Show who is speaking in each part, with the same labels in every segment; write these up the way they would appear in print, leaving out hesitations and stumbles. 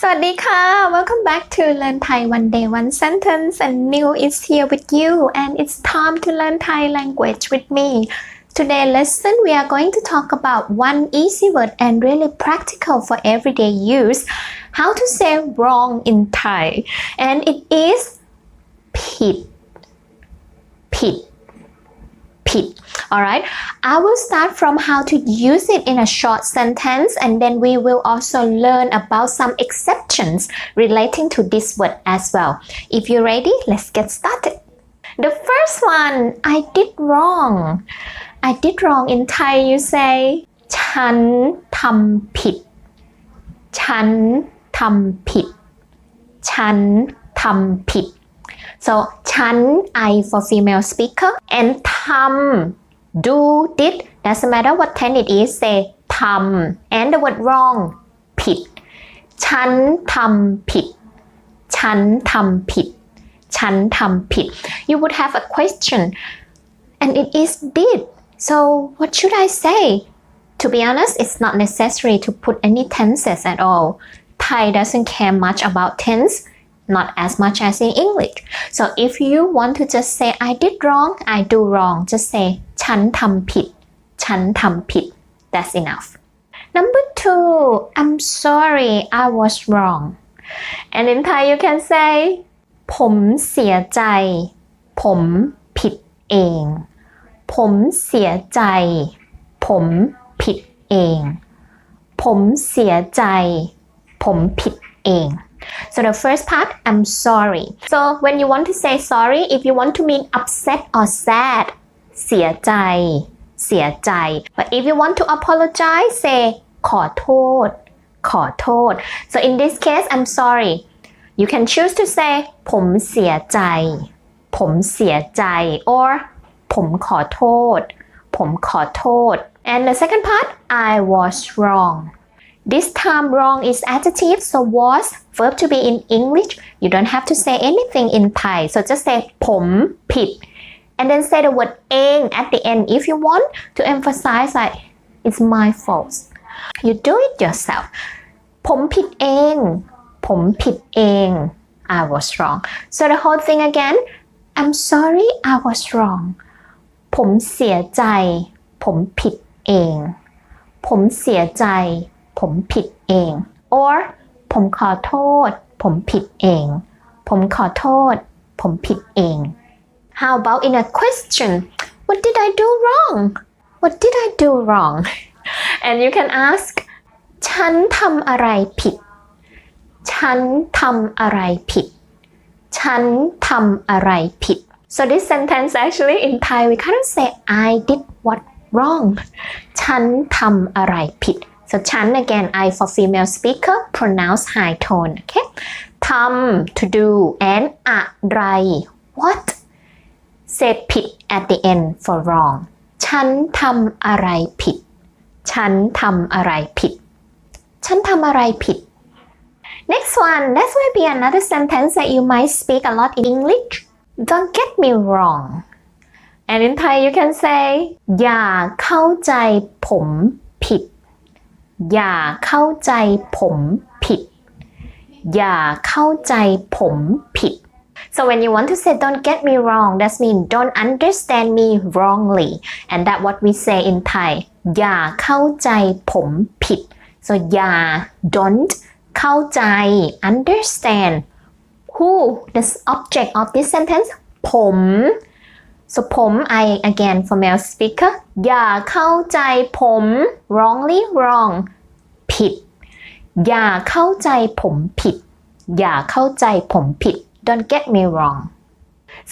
Speaker 1: สวัสดีค่ะ Welcome back to Learn Thai One Day One Sentence and Neil is here with you and it's time to learn Thai language with me. Today lesson we are going to talk about one easy word and really practical for everyday use. How to say wrong in Thai and it is ผิด Alright, I will start from how to use it in a short sentence and then we will also learn about some exceptions relating to this word as well. If you're ready, let's get started. The first one, I did wrong. I did wrong in Thai you say ฉันทำผิด ฉันทำผิด ฉันทำผิด. So ฉัน I for female speaker and ทำ do did doesn't matter what tense it is say ทำ and the word wrong ผิด ฉันทำผิด ฉันทำผิด ฉันทำผิด You would have a question and it is did. So what should I say? To be honest, it's not necessary to put any tenses at all. Thai doesn't care much about tense.Not as much as in English. So if you want to just say I did wrong, I do wrong, just say ฉันทำผิด ฉันทำผิด. That's enough. Number 2, I'm sorry, I was wrong. And in Thai you can say ผมเสียใจ ผมผิดเอง ผมเสียใจ ผมผิดเอง ผมเสียใจ ผมผิดเอง. So the first part, I'm sorry. So when you want to say sorry, if you want to mean upset or sad, เสียใจ เสียใจ. But if you want to apologize, say ขอโทษ ขอโทษ. So in this case, I'm sorry. You can choose to say ผมเสียใจ ผมเสียใจ or ผมขอโทษ ผมขอโทษ. And the second part, I was wrong.This time wrong is adjective, so was verb to be in English. You don't have to say anything in Thai. So just say ผมผิด and then say the word เอง at the end if you want to emphasize that it's my fault. You do it yourself. ผมผิดเอง ผมผิดเอง I was wrong. So the whole thing again, I'm sorry, I was wrong. ผมเสียใจ ผมผิดเอง ผมเสียใจผมผิดเอง or ผมขอโทษ ผมผิดเอง ผมขอโทษ ผมผิดเอง How about in a question? What did I do wrong? What did I do wrong? And you can ask ฉันทำอะไรผิด ฉันทำอะไรผิด ฉันทำอะไรผิด So this sentence actually in Thai we kind of say I did what wrong ฉันทำอะไรผิดSo ฉัน again I for female speaker pronounce high tone okay ทำ to do and อะไร what say ผิด at the end for wrong ฉันทำอะไรผิด ฉันทำอะไรผิด ฉันทำอะไรผิด Next one that will be another sentence that you might speak a lot in English Don't get me wrong and in Thai you can say อย่าเข้าใจผมผิดอย่าเข้าใจผมผิด อย่าเข้าใจผมผิด So when you want to say don't get me wrong that means don't understand me wrongly and that what we say in Thai อย่าเข้าใจผมผิด So อย่า don't เข้าใจ understand who the object of this sentence ผม So ผม I again for male speaker อย่าเข้าใจผม wrongly wrong ผิด อย่าเข้าใจผมผิด อย่าเข้าใจผมผิด Don't get me wrong.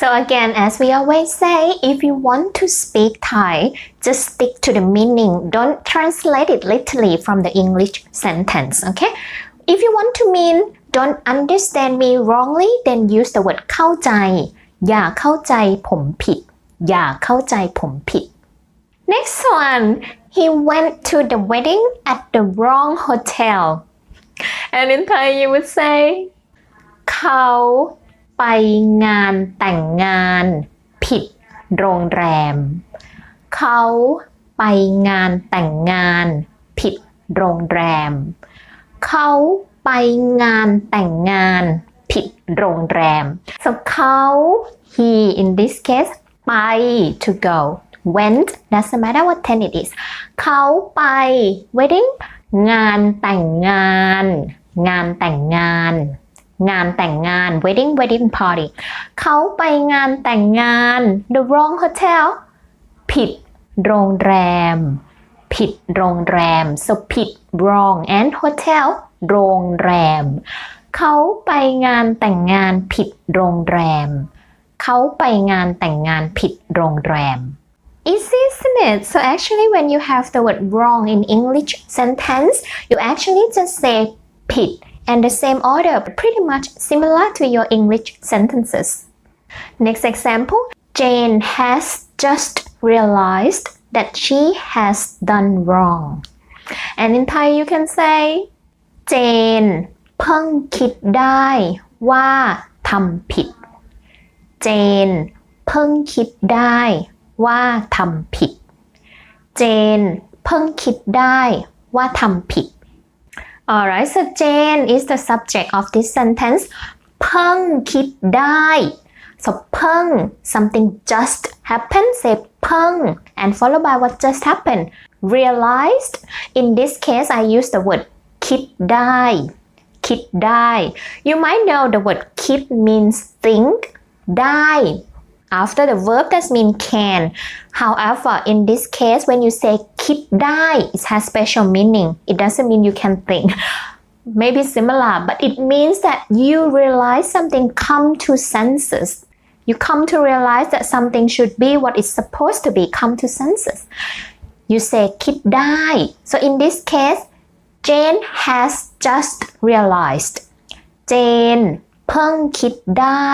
Speaker 1: So again as we always say if you want to speak Thai just stick to the meaning. Don't translate it literally from the English sentence. Okay? If you want to mean don't understand me wrongly then use the word เข้าใจ อย่าเข้าใจผมผิด อย่าเข้าใจผมผิด Next one, he went to the wedding at the wrong hotel. And in Thai you would say เขาไปงานแต่งงานผิดโรงแรม เขาไปงานแต่งงานผิดโรงแรม เขา ไปงานแต่งงานผิดโรงแรม so เขา he in this case ไป to go went doesn't matter what tense it is เขาไป wedding งานแต่งงานงานแต่งงานงานแต่งงาน wedding party เขาไปงานแต่งงาน the wrong hotel ผิดโรงแรมผิดโรงแรม so ผิด wrong and hotel โรงแรมเขาไปงานแต่งงานผิดโรงแรมเขาไปงานแต่งงานผิดโรงแรมEasy, isn't it? So actually when you have the word wrong in English sentence, you actually just say ผิดand the same order, pretty much similar to your English sentences. Next example, Jane has just realized that she has done wrong. And in Thai you can say, Jane เพิ่งคิดได้ว่าทำผิด Jane เพิ่งคิดได้ว่าทำผิด Jane เพิ่งคิดได้ว่าทำผิด Alright, so Jane is the subject of this sentence เพิ่งคิดได้ so เพิ่ง something just happened say เพิ่ง and followed by what just happened realized in this case I use the word คิดได้คิดได้ you might know the word คิด means think ได้ after the verb that means can however in this case when you say คิดได้ it has special meaning it doesn't mean you can think maybe similar but it means that you realize something come to senses you come to realize that something should be what it's supposed to be come to senses you say คิดได้ so in this case Jane has just realized Jane เพิ่งคิดได้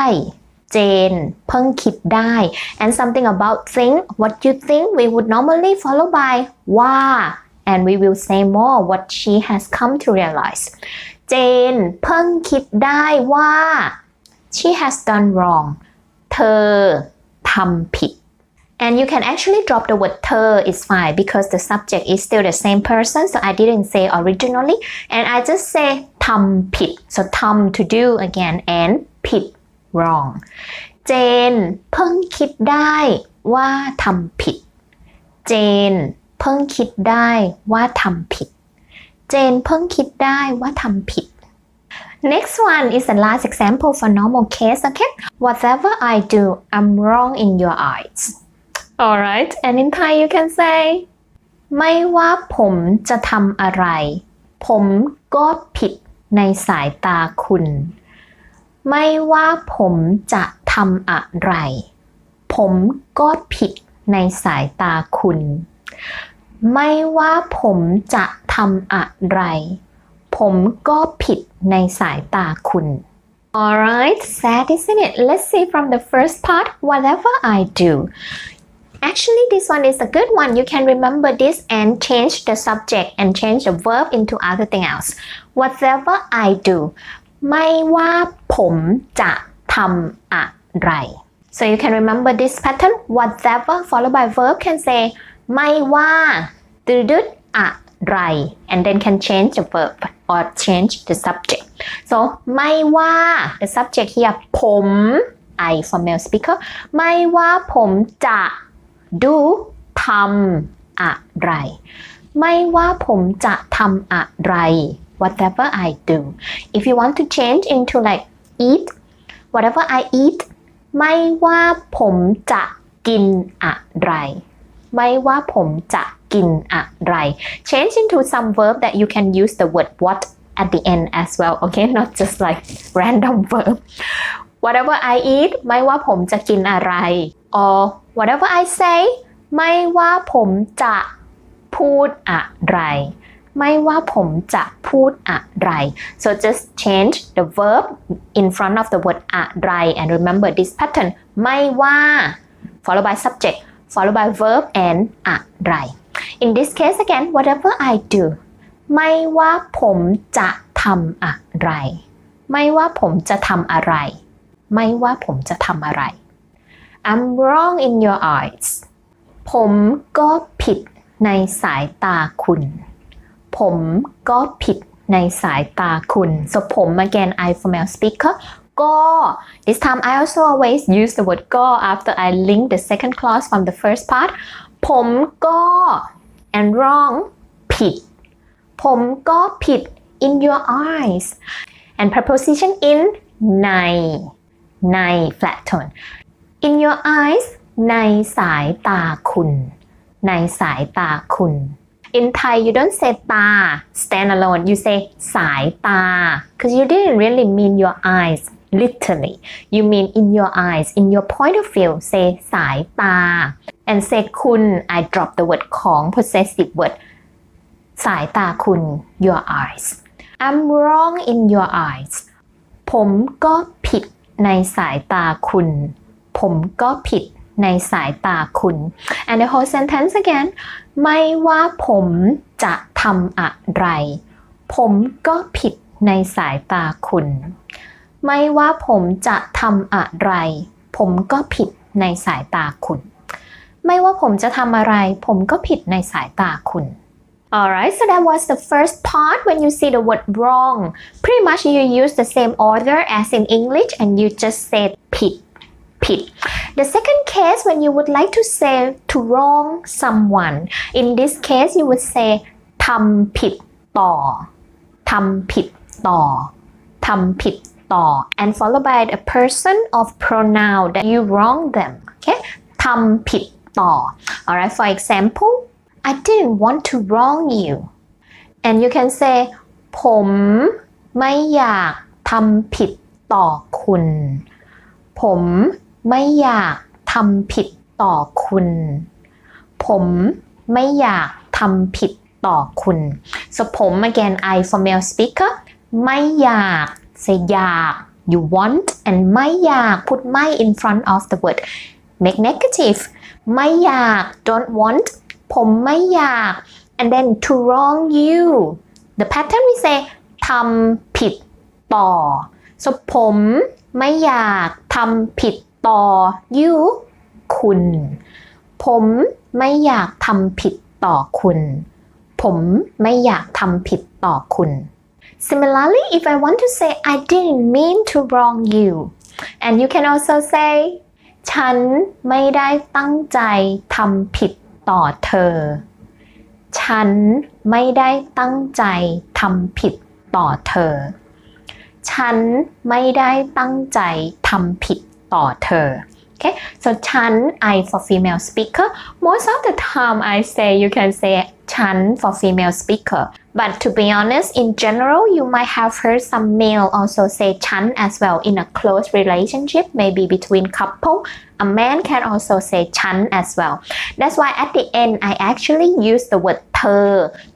Speaker 1: Jane เพิ่งคิดได้ and something about think what you think we would normally follow by ว่า and we will say more what she has come to realize Jane เพิ่งคิดได้ว่า she has done wrong เธอทำผิดAnd you can actually drop the word เธอ is fine because the subject is still the same person so I didn't say originally and I just say ทำผิด so ทำ to do again and ผิด wrong Jane เพิ่งคิดได้ว่าทำผิด Jane เพิ่งคิดได้ว่าทำผิด Jane เพิ่งคิดได้ว่าทำผิด Next one is the last example for normal case okay whatever I do I'm wrong in your eyes Alright, and in Thai you can say ไม่ว่าผมจะทำอะไรผมก็ผิดในสายตาคุณไม่ว่าผมจะทำอะไรผมก็ผิดในสายตาคุณไม่ว่าผมจะทำอะไรผมก็ผิดในสายตาคุณ Alright, sad isn't it? Let's see from the first part whatever I do.Actually, this one is a good one. You can remember this and change the subject and change the verb into other thing else. Whatever I do. ไม่ว่าผมจะทำอะไร So you can remember this pattern. Whatever followed by verb can say ไม่ว่าดืดอะไร and then can change the verb or change the subject. So ไม่ว่า the subject here ผม I for male speaker ไม่ว่าผมจะdo ทำอะไรไม่ว่าผมจะทำอะไร whatever I do if you want to change into like eat whatever I eat ไม่ว่าผมจะกินอะไรไม่ว่าผมจะกินอะไร change into some verb that you can use the word what at the end as well okay not just like random verb whatever I eat ไม่ว่าผมจะกินอะไร or whatever I say ไม่ว่าผมจะพูดอะไรไม่ว่าผมจะพูดอะไร so just change the verb in front of the word อะไร and remember this pattern ไม่ว่า followed by subject followed by verb and อะไร in this case again whatever I do ไม่ว่าผมจะทำอะไรไม่ว่าผมจะทำอะไรไม่ว่าผมจะทำอะไร I'm wrong in your eyes ผมก็ผิดในสายตาคุณผมก็ผิด ในสายตาคุณ so ผม again I for male speaker ก็ this time I also always use the word ก็ after I link the second clause from the first part ผมก็ and wrong ผิดผมก็ผิด in your eyes and preposition in ใน flat tone in your eyes ในสายตาคุณในสายตาคุณ in Thai you don't say ตา stand alone you say สายตา because you didn't really mean your eyes literally you mean in your eyes in your point of view say สายตา and say คุณ I drop the word ของ possessive word สายตาคุณ your eyes I'm wrong in your eyes ผมก็ผิดในสายตาคุณผมก็ผิดในสายตาคุณ and the whole sentence again ไม่ว่าผมจะทำอะไรผมก็ผิดในสายตาคุณไม่ว่าผมจะทำอะไรผมก็ผิดในสายตาคุณไม่ว่าผมจะทำอะไรผมก็ผิดในสายตาคุณ Alright, so that was the first part. When you see the word wrong, pretty much you use the same order as in English and you just say ผิด The second case, when you would like to say to wrong someone, in this case you would say ทำผิดต่อทำผิดต่อทำผิดต่อ and followed by a person of pronoun that you wrong them. Okay? ทำผิดต่อ Alright, for example, I didn't want to wrong you. And you can say ผมไม่อยากทำผิดต่อคุณผมไม่อยากทำผิดต่อคุณผมไม่อยากทำผิดต่อคุณ so ผม again I for male speaker ไม่อยาก say อยาก you want and ไม่อยาก put ไม่ in front of the word make negative ไม่อยาก don't want ผมไม่อยาก and then to wrong you the pattern we say ทำผิดต่อ so ผมไม่อยากทำผิดต่อ you คุณผมไม่อยากทำผิดต่อคุณผมไม่อยากทำผิดต่อคุณ Similarly, if I want to say I didn't mean to wrong you and you can also say ฉันไม่ได้ตั้งใจทำผิดต่อเธอฉันไม่ได้ตั้งใจทำผิดต่อเธอฉันไม่ได้ตั้งใจทำผิดต่อเธอ Okay, so ฉัน I for female speaker. Most of the time I say you can say ฉัน for female speaker. But to be honest, in general, you might have heard some male also say ฉัน as well in a close relationship, maybe between couple. A man can also say ฉัน as well. That's why at the end I actually use the word เธอ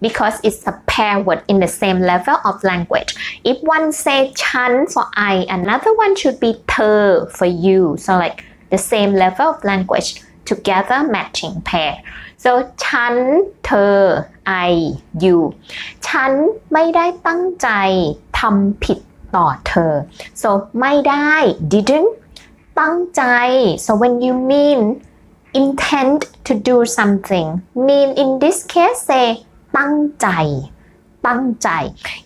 Speaker 1: because it's a pair word in the same level of language. If one say ฉัน for I, another one should be เธอ for you. So like the same level of language together matching pair. So ฉันเธอ I you ฉันไม่ได้ตั้งใจทำผิดต่อเธอ so ไม่ได้ didn't ตั้งใจ so when you mean intend to do something mean in this case say ตั้งใจตั้งใจ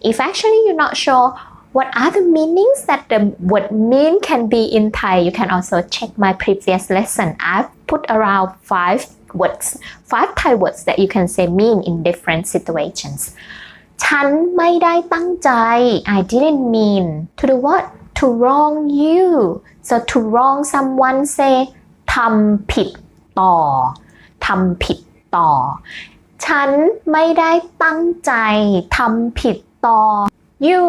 Speaker 1: if actually you're not sure what are the meanings that the word mean can be in Thai you can also check my previous lesson I've put around 5 Thai words that you can say mean in different situations ฉันไม่ได้ตั้งใจ I didn't mean to do what to wrong you so to wrong someone say ทำผิดต่อทำผิดต่อฉันไม่ได้ตั้งใจทำผิดต่อ you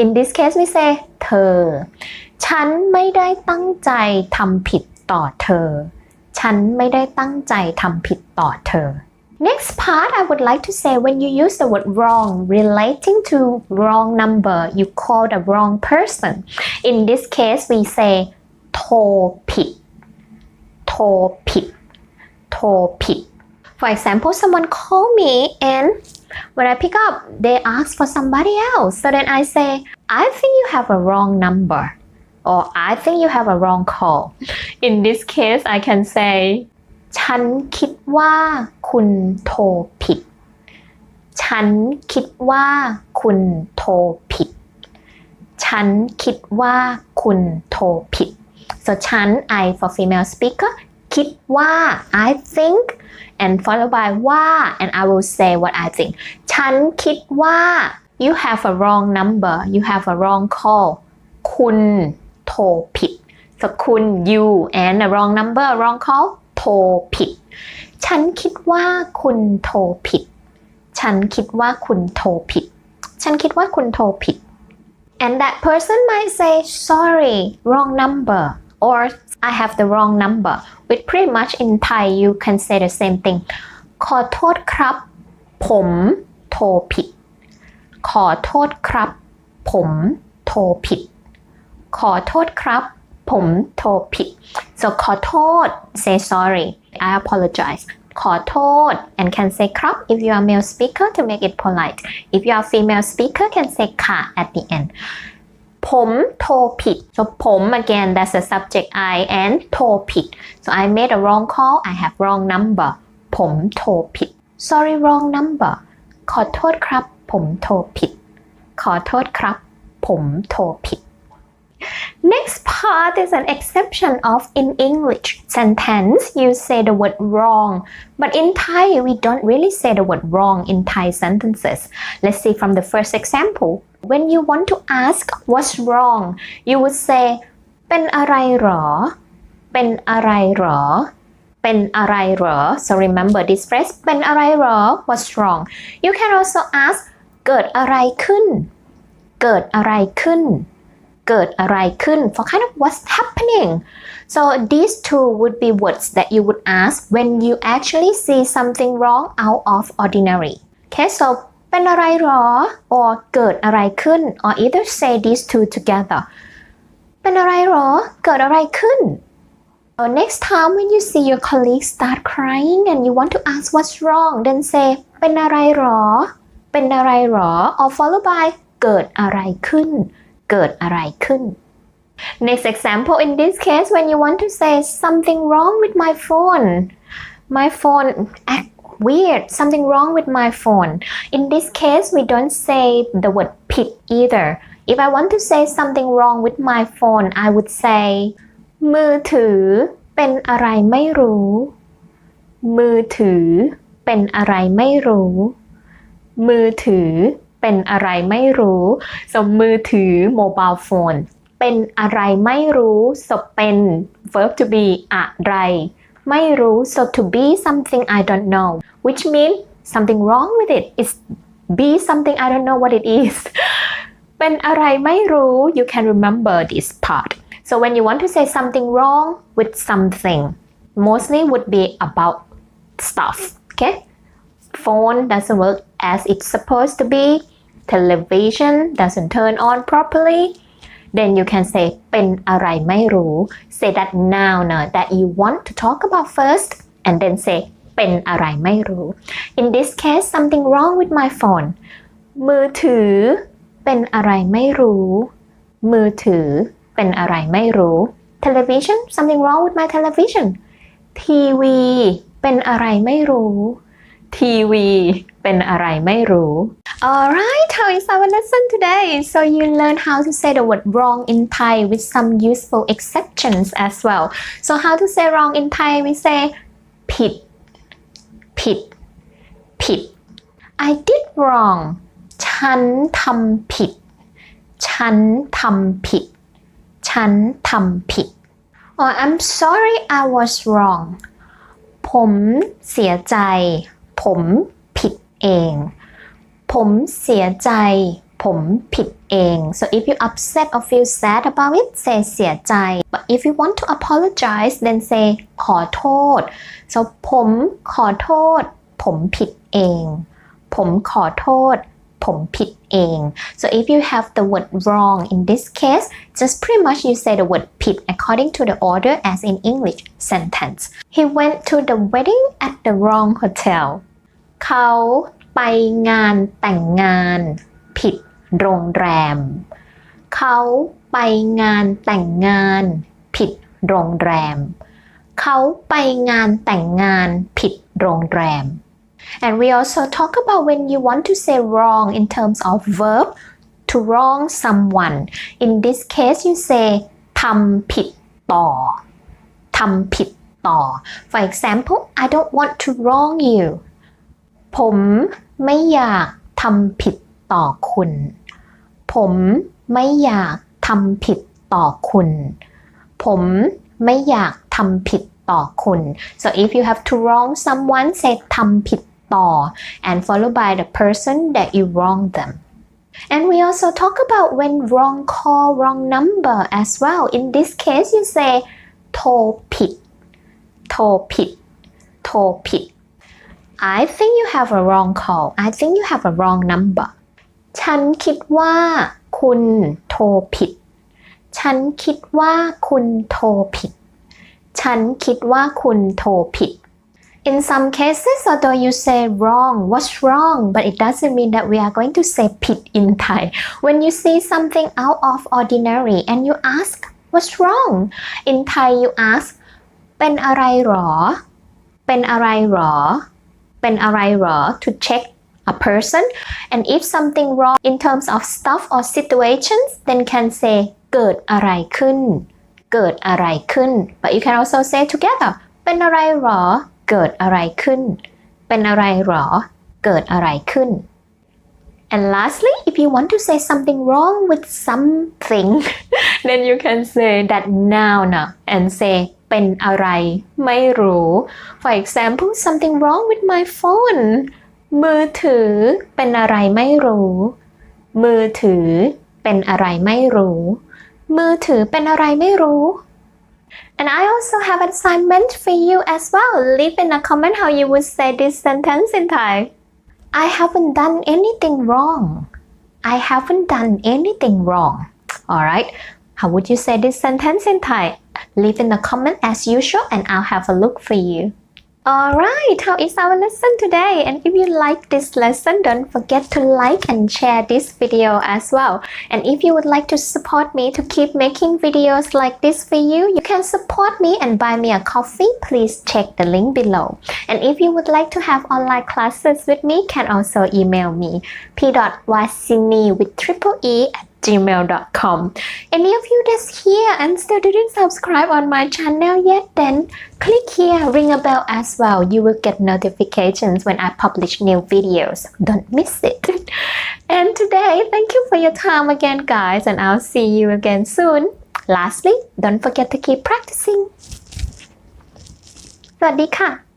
Speaker 1: in this case we say เธอฉันไม่ได้ตั้งใจทำผิดต่อเธอฉันไม่ได้ตั้งใจทำผิดต่อเธอ Next part I would like to say when you use the word wrong relating to wrong number you call the wrong person in this case we say โทรผิดโทรผิดโทรผิด For example someone call me and when I pick up they ask for somebody else so then I say I think you have a wrong number or I think you have a wrong call in this case I can say ฉันคิดว่าคุณโทรผิด ฉันคิดว่าคุณโทรผิดฉันคิดว่าคุณโทรผิด so ฉัน I for female speaker คิดว่า I think and followed by ว่า and I will say what I think ฉันคิดว่า you have a wrong number you have a wrong call คุณโทรผิด so คุณ you and a wrong number wrong call โทรผิดฉันคิดว่าคุณโทรผิดฉันคิดว่าคุณโทรผิดฉันคิดว่าคุณโทรผิด and that person might say sorry wrong number or I have the wrong number with pretty much in Thai you can say the same thing ขอโทษครับผมโทรผิดขอโทษครับผมโทรผิดขอโทษครับผมโทรผิด so ขอโทษ say sorry I apologize ขอโทษ and can say ครับ if you are male speaker to make it polite if you are female speaker can say ค่ะ at the end ผมโทรผิด so ผม again that's the subject I and โทรผิด so I made a wrong call I have wrong number ผมโทรผิด sorry wrong number ขอโทษครับผมโทรผิดขอโทษครับผมโทรผิดNext part is an exception of in English sentence you say the word wrong but in Thai we don't really say the word wrong in Thai sentences. Let's see from the first example. When you want to ask what's wrong you would say เป็นอะไรหรอเป็นอะไรหรอเป็นอะไรหรอ So remember this phrase เป็นอะไรหรอ What's wrong? You can also ask เกิดอะไรขึ้นเกิดอะไรขึ้นเกิดอะไรขึ้น for kind of what's happening so these two would be words that you would ask when you actually see something wrong out of ordinary okay so เป็นอะไรหรอ or เกิดอะไรขึ้น or either say these two together เป็นอะไรหรอเกิดอะไรขึ้น so next time when you see your colleague start crying and you want to ask what's wrong then say เป็นอะไรหรอเป็นอะไรหรอ or followed by เกิดอะไรขึ้นเกิดอะไรขึ้น Next example in this case when you want to say something wrong with my phone act weird something wrong with my phone in this case we don't say the word ผิด either if I want to say something wrong with my phone I would say มือถือเป็นอะไรไม่รู้มือถือเป็นอะไรไม่รู้มือถือเป็นอะไรไม่รู้ so มือถือ mobile phone เป็นอะไรไม่รู้ so เป็น verb to be อะไรไม่รู้ so to be something I don't know which means something wrong with it it's be something I don't know what it is เป็นอะไรไม่รู้ you can remember this part so when you want to say something wrong with something mostly would be about stuff okay phone doesn't work as it's supposed to be television doesn't turn on properly then you can say เป็นอะไรไม่รู้ say that noun that you want to talk about first and then say เป็นอะไรไม่รู้ in this case something wrong with my phone มือถือเป็นอะไรไม่รู้มือถือเป็นอะไรไม่รู้ television something wrong with my television ทีวีเป็นอะไรไม่รู้ทีวีเป็นอะไรไม่รู้ Alright, how is our lesson today? So you learn how to say the word wrong in Thai with some useful exceptions as well. So how to say wrong in Thai? We say ผิดผิดผิด I did wrong ฉันทำผิดฉันทำผิดฉันทำผิด Oh, I'm sorry I was wrong ผมเสียใจผมผิดเองผมเสียใจผมผิดเอง so if you upset or feel sad about it say เสียใจ but if you want to apologize then say ขอโทษ so ผมขอโทษผมผิดเองผมขอโทษผมผิดเอง so if you have the word wrong in this case just pretty much you say the word ผิด according to the order as in English sentence he went to the wedding at the wrong hotel เขาไปงานแต่งงานผิดโรงแรมเขาไปงานแต่งงานผิดโรงแรมเขาไปงานแต่งงานผิดโรงแรม and we also talk about when you want to say wrong in terms of verb to wrong someone in this case you say ทำผิดต่อทำผิดต่อ for example I don't want to wrong you ผมไม่อยากทำผิดต่อคุณผมไม่อยากทำผิดต่อคุณผมไม่อยากทำผิดต่อคุณ so if you have to wrong someone say ทำผิดต่อ and followed by the person that you wrong them and we also talk about when wrong call wrong number as well in this case you say โทรผิดโทรผิดโทรผิด I think you have a wrong call I think you have a wrong number ฉันคิดว่าคุณโทรผิดฉันคิดว่าคุณโทรผิดฉันคิดว่าคุณโทรผิด In some cases although you say wrong what's wrong but it doesn't mean that we are going to say ผิด in Thai when you see something out of ordinary and you ask what's wrong in Thai you ask เป็นอะไรหรอเป็นอะไรหรอเป็นอะไรหรอ to check a person and if something wrong in terms of stuff or situations then can say เกิดอะไรขึ้นเกิดอะไรขึ้น but you can also say together เป็นอะไรหรอเกิดอะไรขึ้นเป็นอะไรหรอเกิดอะไรขึ้น and lastly if you want to say something wrong with something then you can say that noun and say เป็นอะไรไม่รู้ for example something wrong with my phone มือถือเป็นอะไรไม่รู้มือถือเป็นอะไรไม่รู้มือถือเป็นอะไรไม่รู้ and I also have an assignment for you as well leave in a comment how you would say this sentence in Thai I haven't done anything wrong I haven't done anything wrong alright how would you say this sentence in Thai leave in the comment as usual and I'll have a look for you Alright, how is our lesson today? And if you like this lesson, don't forget to like and share this video as well. And if you would like to support me to keep making videos like this for you, you can support me and buy me a coffee. Please check the link below. And if you would like to have online classes with me, can also email me p.wasini with triple E at gmail.com. Any of you that's here and still didn't subscribe on my channel yet, then click here, ring a bell as well. You will get notifications when I publish new videos. Don't miss it. And today, thank you for your time again, guys, and I'll see you again soon. Lastly, don't forget to keep practicing. สวัสดีค่ะ